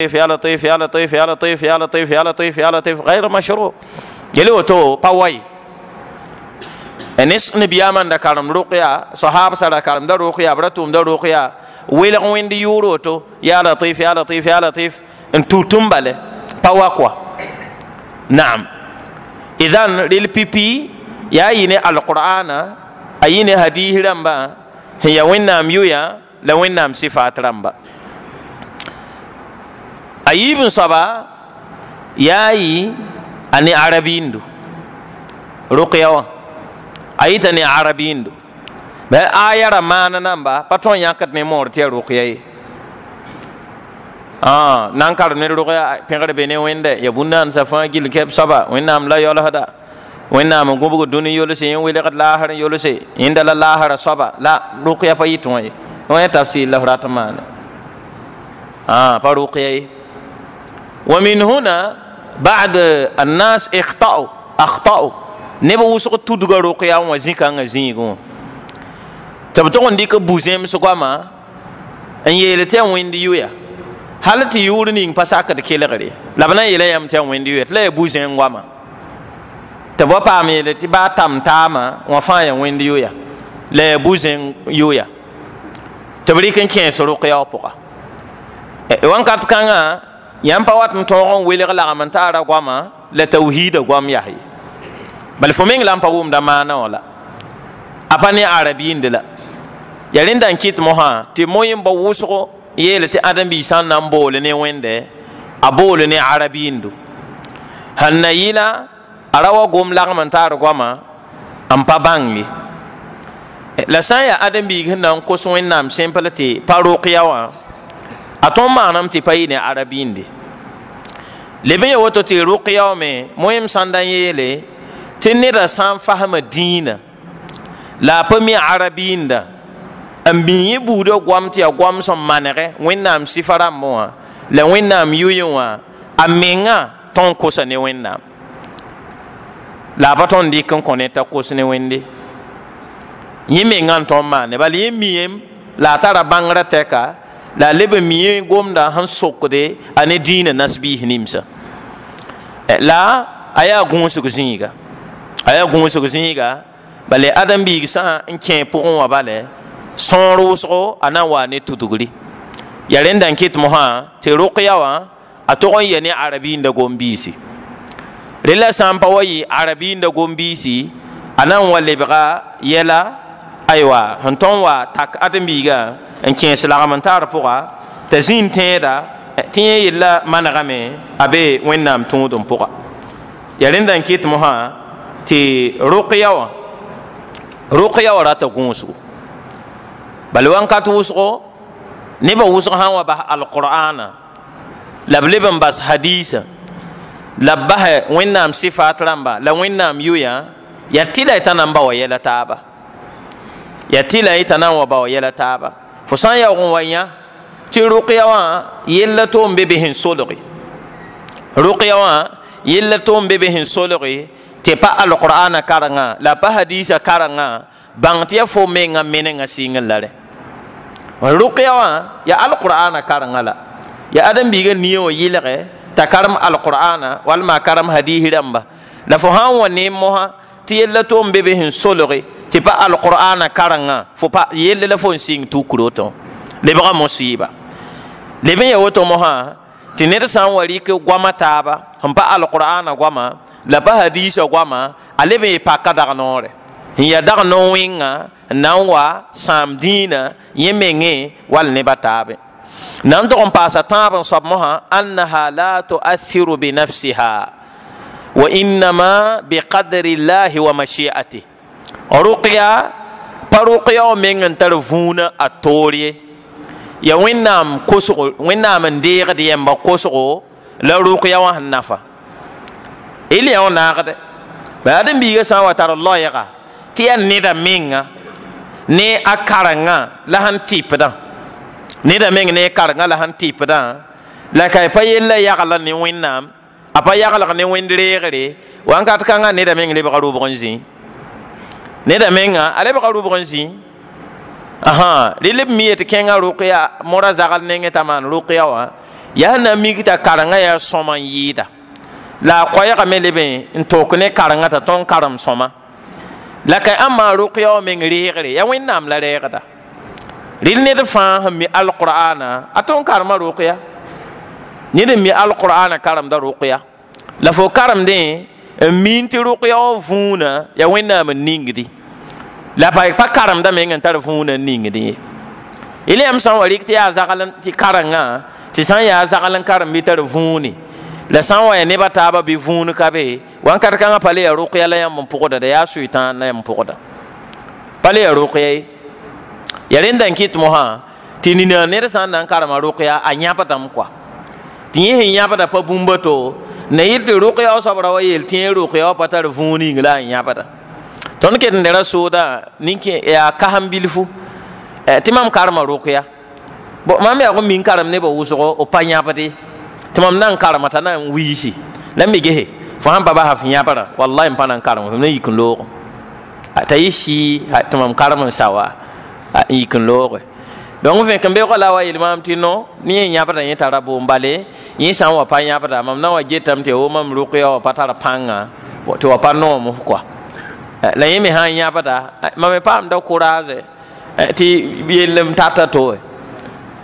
يا لطيف يا لطيف يا لطيف يا لطيف يا لطيف يا لطيف غير مشروع جلو تو باوي انس نبي امان دا كارم رقيا صحابه سره كارم دا رقيا برتوم دا رقيا ويل وين دي يورو تو يا لطيف يا لطيف يا لطيف انتو تمبله باوا كوا نعم اذا للبيبي يا يني القران ايني هديه رمبا هي وين نام يويا لوين نام صفات رمبا ayibin saba yayi ani arabindu ruqyawa ayita ni arabindu ba ayara mana namba patron yakat ne morti ruqyai nankar ne ruqya pengare bene wende ya bunnan safa gil keb saba wennam la yola hada wennam gobugo duni yolo se wele kat la har yolo se inda la har saba la ruqya payiton ay no tafsir la ratman pa ruqyai ومن هنا بعد الناس اخطأوا نبا وسق تدغ رقيا وزيكا زيغو تبتون ديك بوزيم سقاما ان يلتي ويندي يويا حالتي يورني باساك دكيلغري لبنا يلا يمتي ويندي يويا لا بوزيم غاما تبا بامي لتي با تامتاما وفايا ويندي يويا لا بوزيم يويا تبريكن كين سرقيا وبقى وان كات كانغا yampa wat ntogon wele la mantara gwama la tauhid gwam yahi bal fomeng lampa wum da mana wala apani arabi ndela yarinda nkit moha ti moyin ba wuso yele ti adam bi san nan bole ne wende abole ne arabi ndu hanayila arawa gom la mantara gwama ampa bangi la saya adam bi nan ko so wennam simple ti paruqiyawa aton manam ti payine arabinde lebe ya woto ti ruqiya me moyem sandan yele tinira san fahama dina la pami arabinda ambi budo gwamti ya gwam som manere wennam sifara mo la wennam yuyuwa amenga ton kosa ne wennam la baton di kon koneta kosa ne wende yimi nganton mane bal yimiem la tara bangra teka la lebe miye gomda han sokode ane dina nasbi nimsa la aya gonsu guzinga bale adam bi sa nken pour on bale son roso ana wa ne tudugri yaren dan kit moha te ruqyawa atogon yani arabi nda gombisi rela sampa wayi arabi nda gombisi anan wale biga yela aywa hanton wa tak adam bi ga en kien slagamantar pourra tazin teda tiye yilla managame abe wennam tundum pourra yarinda kit moha ti ruqyawa rata gunsu balwan katuso ne ba wuso hawa ba alqur'ana labliban bas hadisa labah wennam sifat ramba la wennam yuya yatila itanamba wa yela taba yatila itanawa ba wa yela taba fusan ya gon wanya ti ruqyawa yella to mbebe hin solori ruqyawa yella to mbebe hin solori te pa alqur'ana karanga la pa hadisa karanga bangti ya fo menga menenga singallare ruqyawa ya alqur'ana karanga la ya adam biga niyo yilare takaram alqur'ana wal ma karam hadihi ramba la fo han woni moha ti yella to mbebe hin solori ti pa alqur'ana karanga fo pa yelle la fo sing tu kuroto le bra musiba le be yoto moha ti ne san wali ke gwama taba hampa alqur'ana gwama la ba hadisa gwama ale be pa kadar nore ya dar no winga nawa samdina yemenge wal ne batabe nam to pasa taban sab moha annaha la tu'athiru bi nafsiha wa inma bi qadri llahi wa mashi'atihi ruqya paruqya mengan tarfuna atoriye ya wennam koso wennam ndeer de yamba koso la ruqya wa nafa ili ya nagade ba adam biga sa wa tar allah ya ti an ne da menga ne akaranga la han tipda ne da menga ne karanga la han tipda la kay payella ya gala ne wennam apa ya gala ne wendere wan kat kanga ne da menga le ba ru bonzi ne da menga ale ba ru bonzi aha lilib miyet kenga ruqya mora zagal nenge taman ruqya wa ya na mi ta karanga ya soma yida la koya ka melebe en to ko ne karanga ta ton karam soma la ka amma ruqya men riire ya wennam la reegda ril ne de fa mi alqur'ana aton karma ruqya ni de mi alqur'ana karam da ruqya la fo karam de min ti ruqya vuna ya wennam ningdi la pa karam da men tar vuna ningdi ile am san wari ti azagalan ti karanga ti san ya azagalan karam bi tar vuni la san wa ne bataba bi vunu kabe wan kar kan pale ya ruqya la yam pokoda da ya suitan na yam pokoda pale ya ruqya ya renda kit moha ti ni na ne san nan karama ruqya anya patam kwa ti yin nya pata pa bumbato na yit ruqya sabra wa yel ti ruqya patar vuni ngla nya pata ton ke ndera soda ninki ya kaham bilfu timam karama ruqya bo mam ya ko min karam ne ba wuso o panya pati timam nan karama tana wishi lam mi gehe fo han baba ha finya para wallahi mpanan karama ne yikun lo atayishi timam karama sawa yikun lo donc fen kambe ko la wa ilmam tino ni nya para ni tarabo mbale ni san wa panya para mam na wa jetam te o mam ruqya wa patara panga to wa pano mo kwa la yemi ha nya para mam pam da courage ti bielem tata to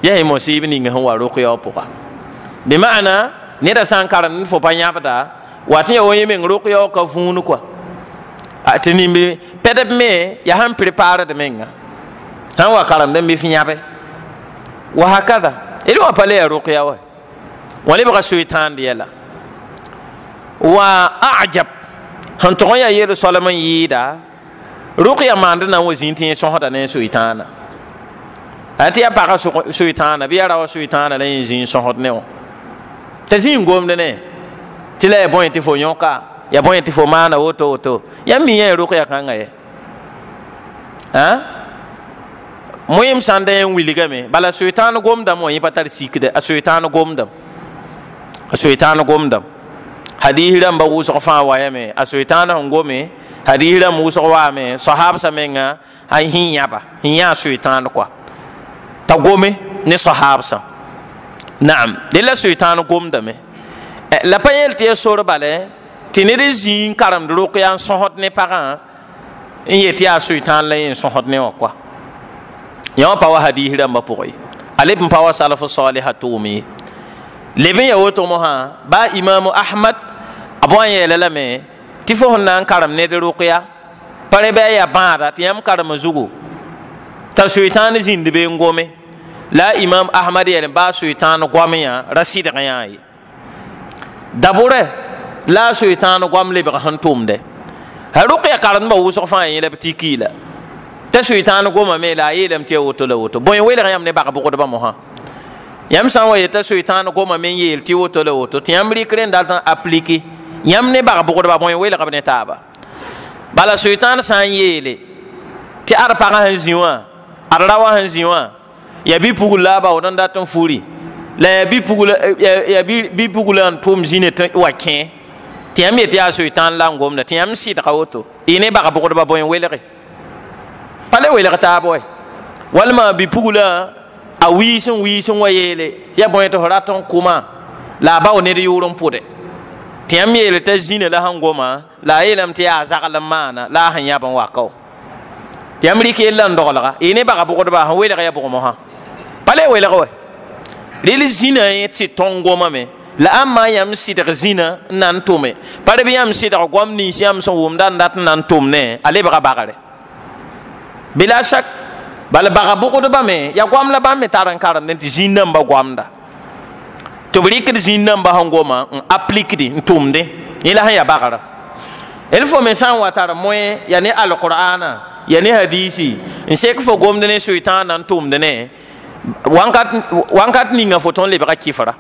ya mo si ibni nga wa ruqya poka bi maana ne da san karan fo panya pata watin ya woyeme ruqya ka funu kwa atini mi pedep me ya han prepare de menga han wa karan de mi finyabe wa hakada ilu wa pale ya ruqya wa wali ba shaytan diala wa a'jab han to ya yele Solomon yida ruqya mandana wa zintin so hada ne shaytana ati ya para shaytana bi ara shaytana la yin so hot ne o tazin gomde ne tila bon ti fo nyoka ya bon ti fo mana oto ya mi ya ruqya kanga ye ha moyem sande en wiligame bala shaytan gomda mo yi patar sikde a shaytan gomda hadihiram ba wuso fa wayame a shaytan ngome hadihiram wuso wa me sahab samenga hay hinya shaytan kwa ta gome ne sahab sa naam de la shaytan gomda me la payel te sor bale tinere zin karam ruqya sohot ne paran yeti a shaytan la yin sohot ne kwa ya pa wa hadihiram ba poy alib pa wa salafu salihatumi lebe ya woto mo ha ba imam ahmad abon yele la me tifo nan karam ne de ruqya pare be ya bada tiyam karam zugo ta shaytan zinde be ngome la imam ahmad yele ba shaytan gwame ya rasid gayai dabure la shaytan gwam le be han tumde ha ruqya karam ba wuso fa yele tikila ta shaytan goma me la yelam te woto la woto boy wele yam ne ba ko ba mo ha yam san wa yeta shaytan goma men yel ti woto la woto ti yam ri kren dal tan appliquer yam ne ba ko ba boy wele ka ne taba bala shaytan san yele ti ar pa han ziwa ar rawa han ziwa ya bi pugula ba odan datan furi la bi pugula ya bi pugula an tum zine wa ken ti yam yeti a shaytan la ngom na ti yam si ta woto ine ba ko ba boy wele re pale wele ta boy walma bi pugula a wisin wa yele ya boy to raton kuma la ba ne de yuron pude tiam yele ta zine la hangoma la yelam ti a zakalam mana la han ya ban wakaw tiam ri ke lan dola ine ba ko ba han wele ya bo mo ha pale wele ko lili zina ti tongoma me la amma yam si de zina nan tume pare bi yam si de gom ni siam so wum dan dat nan tumne ale ba bagare bila shak bal baga buko ba me ya gwam la ba me taran karan den ti jinnam ba gwamda to bri ke jinnam ba hangoma applique di tumde ila ha ya bagara el fo me san watara moy ya ne alqur'ana ya ne hadisi in se ko fo gomde ne shaytan nan tumde ne wankat ni nga foton le ba kifara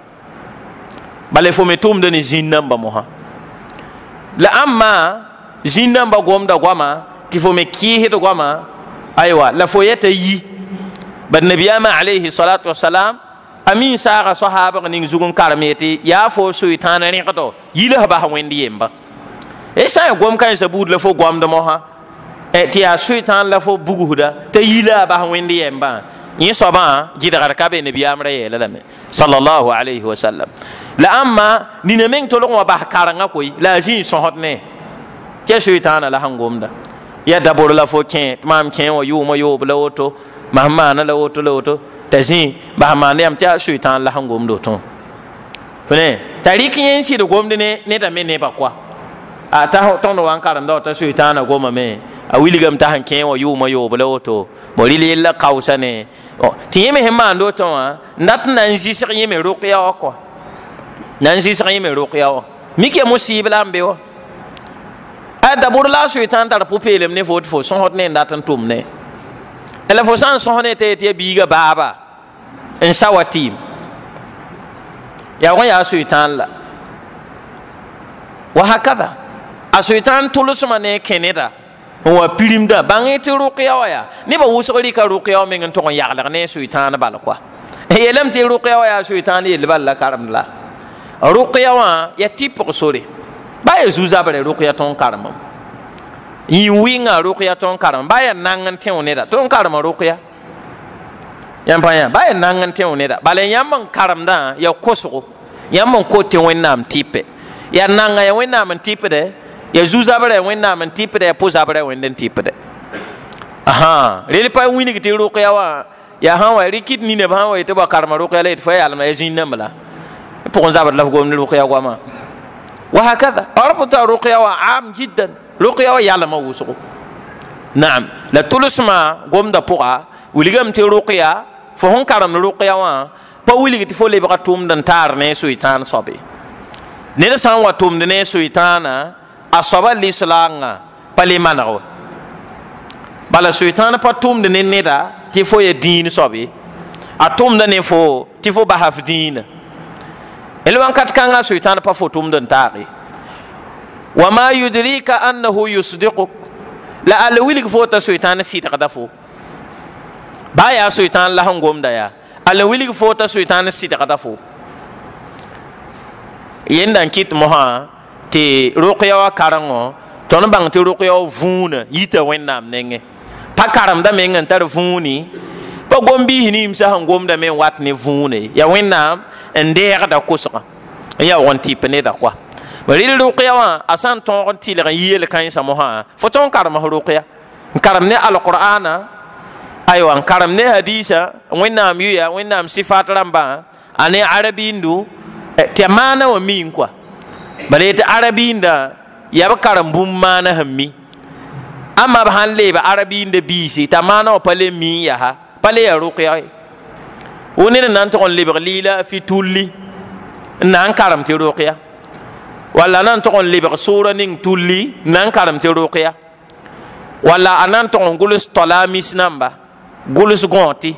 bale fo me tumde ne jinnam ba moha la amma jinnam ba gomda gwama ti fo me ki hedo gwama aywa la foyeta yi bad nabiyama alayhi salatu wassalam amin saga sahaba ning zugun karmeti ya fo shaytan ni qato yila ba wendi yemba e sa gom kan sabud la fo gom de moha e ti ya shaytan la fo buguda te yila ba wendi yemba yin soba gidgar ka be nabi amra yela lame sallallahu alayhi wa sallam la amma ni ne meng tolo wa bah karanga koy la jin so hotne ke shaytan la hangomda ya dabor la fo ken mam ken wa yuma yo bla woto mahma na la woto tazi bahma ne am ta shaytan la hangomdo ton fene tariki yen si do gomde ne da me ne ba kwa ata ton do wan karanda ta shaytan goma me a wiligam ta han ken wa yuma yo bla woto morili la kausa ne ti yeme hemma ndo to wa nat nan jisir yeme ruqya ko nan jisir yeme ruqya mike musibla ambe wa ada burla shaitan tar pupelem ne fot fo son hot ne ndatan tum ne ela fo san son ne te biga baba en sawatim ya wa ya shaitan la wa hakada a shaitan tulusma ne keneda wa pirimda bangeti ruqya wa ya ne ba wusuri ka ruqya men ngon to yagla ne shaitan bal kwa yelam ti ruqya wa ya shaitan yel balla karam la ruqya wa ya tipo sore ba ya zuza bare ruqya ton karam yi winga ruqya ton karam ba ya nangan teone da ton karam ruqya yan pa ya ba ya nangan teone da bale yamman karam da ya koso yamman ko te wennam tipe ya nanga ya wennam tipe de ya zuza bare wennam tipe de poza bare wennen tipe de aha rele pa wini ki ruqya wa ya han wa rikit ni ne ba wa ite ba karam ruqya le fa ya alma yazin namla pour zabar la gom ruqya wa ma وهكذا أربط رقية عام جدا رقية يعلم وسقو نعم لا تلسما قوم دا بقى ولقم تي رقية فهم كرم رقية وا فولي تفولي بقى توم دن تار نسو يتان صبي نرسان وتوم دن نسو يتان أصابا لسلانا بالي منغو بلا سويتان با توم دن ندا تفو يدين صبي أتوم دن نفو تفو بحف دين elwan kat kanga shaytan pa fotum don taqi wama yudrika annahu yusdiquk la al wilig fota shaytan sita qadafu baya shaytan la hangom daya al wilig fota shaytan sita qadafu yendan kit moha ti ruqya wa karango ton bang ti ruqya vuna yita wennam nenge pa karam da mengan tar vuni pa gombi hinim sa hangom da men wat ne vune ya wennam ndeer da kusga ya won tipe ne da kwa bari ruqya wa asan ton tiler yel kan sa moha foton karam ruqya karam ne alqur'ana aywa karam ne hadisa wennam yuya wennam sifat ramba ane arabindu te mana wa min kwa bari te arabinda ya ba karam bum mana hammi amma ba han le ba arabinda bisi ta mana wa pale mi ya ha pale ya ruqya woni nan to on libre lila fi tulli nan karam ti ruqya wala nan to on libre sura ning tulli nan karam ti ruqya wala anan to on gulus talamis namba gulus gonti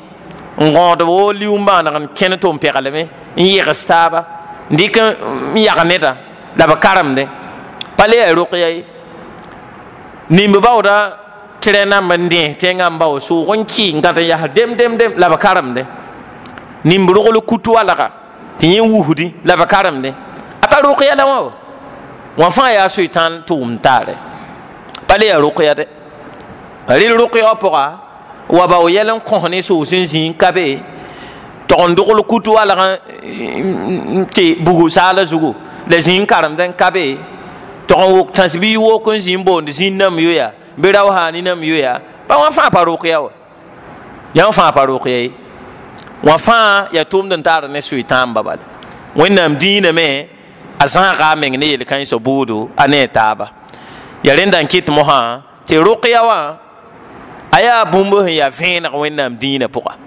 ngod wo liumba nan ken to peraleme yirstaba ndika yagneta la ba karam de pale ruqya nimba bawda trena mande tenga mbaw su gonki ngata ya dem la ba karam de nimbrugul kutu alaka tiye wuhudi la bakaram de ata ruqya la wa fa ya shaytan tum tare pale ya ruqya de ali ruqya pora wa ba yelan ko ne so sin kabe to ndugul kutu alaka ti bugu sala zugu le zin karam den kabe to wo tasbi wo kon zin bond zin nam yoya biraw hani nam yoya ba wa fa pa ruqya wa ya fa pa ruqya wafa ya tum den tar ne shaitan babal wennam dina me azan ga men ne yel kan so budu ane taba ya rendan kit moha te ruqya wa aya bumbo ya vena wennam dina puka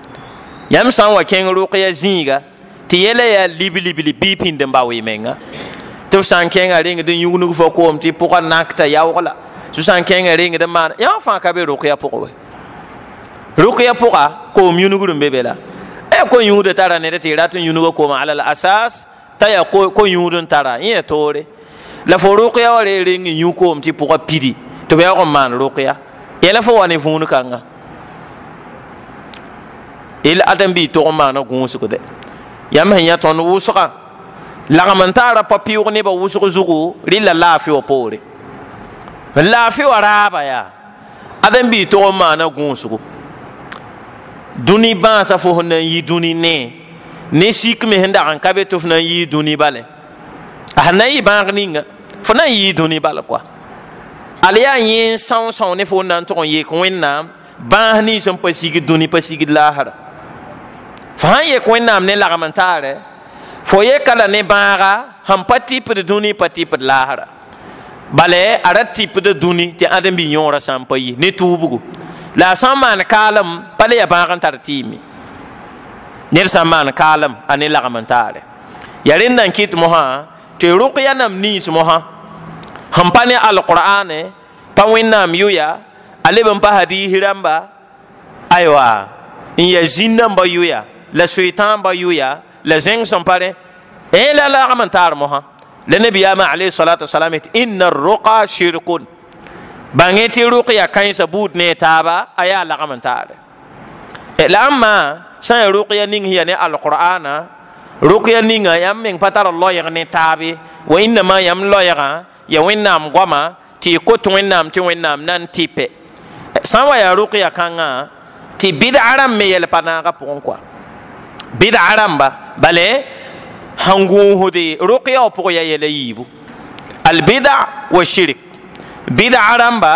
yam san wa ken ruqya zinga te yele ya libili bipin den bawi menga to san ken ga ring den yugnu fo ko ti puka nakta ya wala su san ken ga ring den man ya fa ka be ruqya puka ruqya puka ko myunu bebela ko yude tara ne te ratun yunugo ko ma alal asas ta ya ko yudun tara ye tore la fo ruqya wale ringi yuko mti puka pidi to be ko man ruqya yela fo wani funu kanga il adam bi to ma na gunsu ko de yam hen ya ton wusuka la man tara papi ko ne ba wusuko zugu rilla lafi o pore lafi waraba ya adam bi to ma na gunsu duni ba sa fo na yi duni ne sik me henda kan kabe tuf na yi duni bale na yi ba ninga fo na yi duni bale quoi aliya yin san ne fo nan to yi ko wenna ba ni som pa sigi duni pa sigi lahara fa ye ko wenna ne la gamantare fo ye kala ne baga ham pati pe duni pati pe lahara bale ara type de duni ti adam bi yora sampayi ne tubugo la saman kalam pale ya bagan tartimi ner saman kalam ani la gamantare yarin nan kit moha te ruqya nam ni moha hampane alqur'ane pawinam yuya alebam pa hadihi ramba aywa in ya jinnam ba yuya la shaytan ba yuya la zeng sampare e la gamantare moha لنبي عليه الصلاة والسلام إن الرقى شرك بانيتي رقيا كاين سبود نتابا أيا لغمن تعالى لما سان رقيا نين هي القرآن رقيا نين يام من فتر الله يغني تابي وإنما يام الله يغا يوينام غما تي كوت وينام تي وينام نان تيبي سان يا رقيا كانا تي بيد عرام مي يلبانا غا كوا بيد عرام بالي hangu hudi ruqya o poya yele yibu al bid'a wa shirk bid'a aramba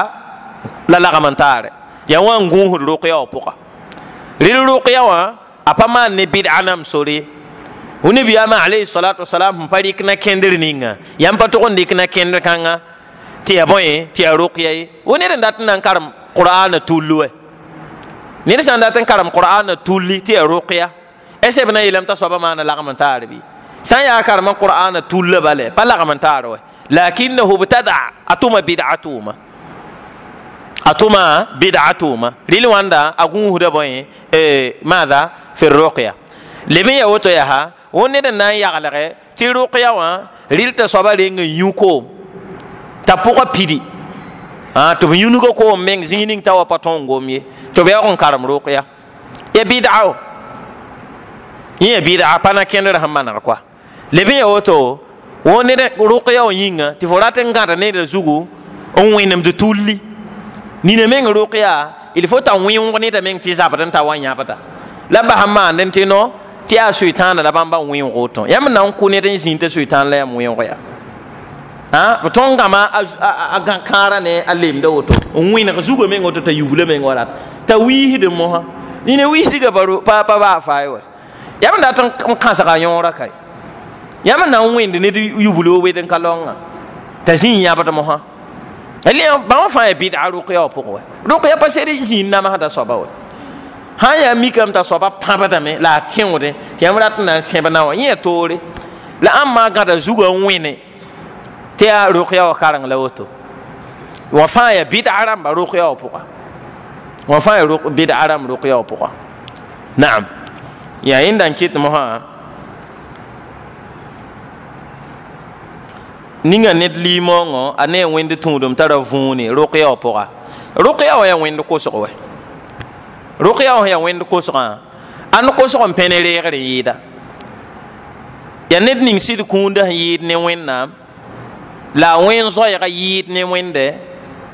la lagamantare ya wangu hudi ruqya o poka ril ruqya wa apama ne bid'a nam sori huni biyama alayhi salatu wassalam pari kna kender ninga yam pato on dikna kender kanga ti aboye ti ruqya woni den dat nan karam qur'ana tulwe ni ne san dat karam qur'ana tulli ti ruqya ese bana ilam ta soba mana lagamantare bi سان يا كرم القرآن طول بالي بلغ من تاروه لكنه ابتدع أتوما بدعتوما ريلواندا أقوم هذا بوين ماذا في الرقية لمن يوتو ياها وندا نا يغلغه تي رقية وان ريل تصوبا لين يوكو تابوكا بيدي تو يونغو كو مين زينين تاوا باتونغو مي تو بيا كرم رقية يا بدعو يا بدعة بنا كندر همانا كوا lebe oto woni de ruqya o yinga ti forate ngata ne de zugu on winam de tulli ni ne men ruqya il faut ta win woni de men ti zapata ta wanya pata la ba hamma den ti no ti a shaitan la bamba win roto yam na on kune de zinte shaitan la yam win roya botonga ma a kara ne alim de oto on win ga zugu men oto ta yubule men wala ta wi de mo ha ni ne wi siga baro pa ba fa yo yam na tan kansa ga yora kai yama na wende ne yubulo weden kalonga tazin ya bata moha ali ba fa e bid'a ruqya pokowe ruqya paseri jin na ma hada soba we ha ya mikam ta soba pabata me la tienwode tiamrat na seba na wa ye tore la amma gada zuga wene te a ruqya wa karang la woto wa fa ya bid'a ram ba ruqya pokowe wa fa ya bid'a ram ruqya pokowe na'am ya indan kit moha ninga net limongo ane wende tundum tara vuni ruqya opoa ruqya ya wende kosowe ruqya ya wende kosoa an kosoa penere gare yida ya net ning sid kunda yid ne wenna la wenzo ya yid ne wende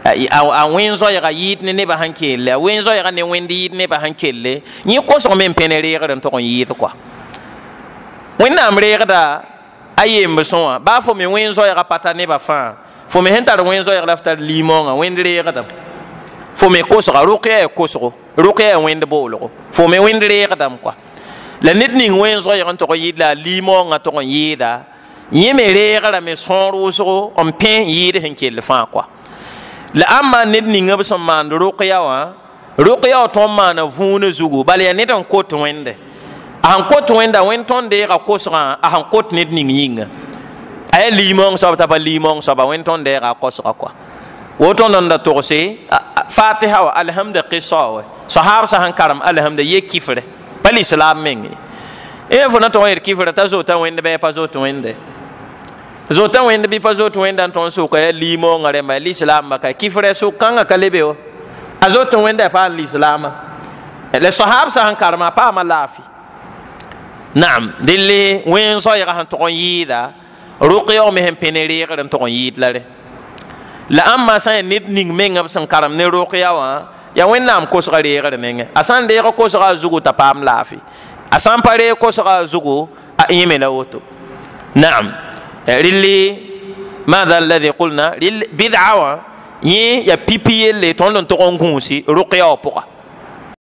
a wenzo ya yid ne ba hankele a wenzo ya ne wende yid ne ba hankele ni kosoa men penere gare to yid kwa wenna amre gada aye mbesoa ba fo me wenzo ya pata ne ba fa fo me hentar wenzo ya lafta limonga wendre ya gata fo me kosra ruqya ya kosro ruqya ya wende bolo fo me wendre ya gata kwa la nit ning wenzo ya to yida limonga to yida yeme re gara me sonro so on pen yide henkel fa kwa la amma nit ning ngabso man ruqya wa to man vune zugu bale ya nit on ko to wende han kot wenda wenton de ga kosra han kot net ning yinga ay limong so ta ba limong so ba wenton de ga kosra kwa woton non da torse fatiha wa alhamdu qissa sahaba sa han karam alhamdu ye kifre bal islam mengi e fona to er kifre ta zo ta wenda be pa zo to wende zo ta wenda bi pa zo to wenda ton so ka limong are ma l'islam ka kifre so kanga kalebe o azo to wenda pa l'islam le sahaba sa han karama pa ma lafi نعم دلي وين صايغه هن تقون يدا رقيا مهم بنري غرن تقون يد لره لا اما سان نيت نينغ مينغ بسن كارم ني رقيا وا ya wẽnnaam kosga reegr menge a sã n reeg kosga zugu t'a paam laafɩ a sã n pa reeg kosga zugu a yẽme la woto naam rɩlli ماذا الذي قلنا بدعة يا بيبي اللي تون تون كونسي رقيا وبقى